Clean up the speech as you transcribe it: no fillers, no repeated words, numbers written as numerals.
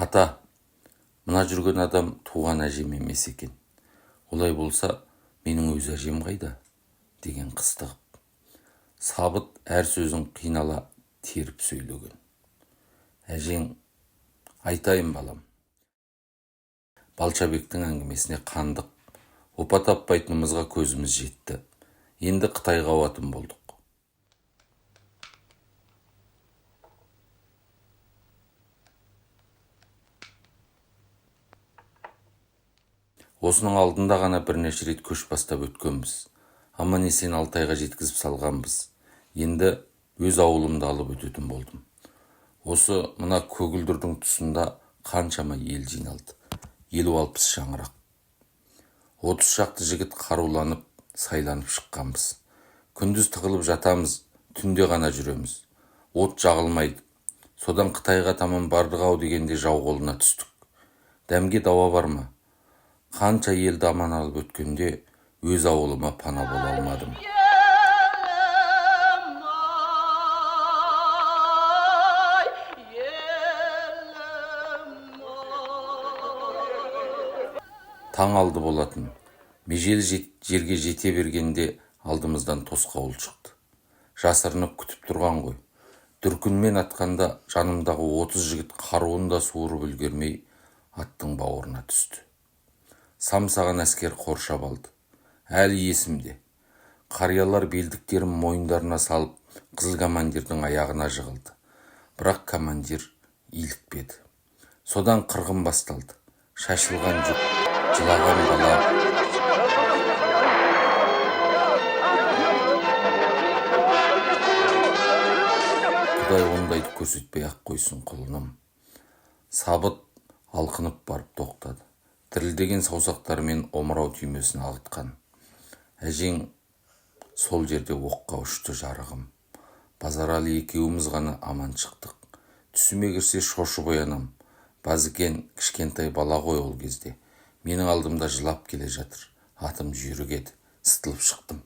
Ата, мына жүрген адам туған әжем емес екен. Олай болса, менің өз әжем қайда? Деген қыстығып. Сабыт әр сөзін қинала теріп сөйлеген. Әжең, айтайын балам. Балшабектің әңгімесіне қандық. Опа таппайтынымызға көзіміз жетті. Енді Қытайға ауатын болдық. Осының алдында ғана бірнеше рет көш бастап өткенбіз. Аман-есен Алтайға жеткізіп салғанбыз. Енді өз ауылымды алып өтетін болдым. Осы мына көгілдірдің тұсында қаншама ел жиналды. 50-60 шаңырақ. 30 шақты жігіт қаруланып, сайланып шыққанбыз. Күндіз тығылып жатамыз, түнде ғана жүреміз. От жағылмайды. Содан Қытайға таман бардық-ау дегенде жау қолына түстік. Дәмге дауа бар ма? Қанша елді аман алып өткенде өз ауылыма пана бола алмадым. Таң алды болатын. Межел жерге жете бергенде алдымыздан тосқауыл шықты. Жасырынып күтіп тұрған ғой. Дүркінмен атқанда жанымдағы 30 жігіт қаруын да суырып үлгермей аттың бауырына түсті. Самсаған әскер қоршап алды. Әлі есімде. Қариялар белдіктерін мойындарына салып, қызыл командирдің аяғына жығылды. Бірақ командир илікпеді. Содан қырғын басталды. Шашылған жүк, жылаған бала. Құдай ондайды көрсетпей ақ қойсын құлыным. Сабыт алқынып барып тоқтады. Дірілдеген саусақтарымен омырау түймесін ағытқан. Әжең сол жерде оққа ұшты жарығым. Базаралы екеуміз ғана аман шықтық. Түсіме кірсе шошып оянам. Базекен кішкентай бала ғой ол кезде. Менің алдымда жылап келе жатыр. Атым жүйрік еді. Сытылып шықтым.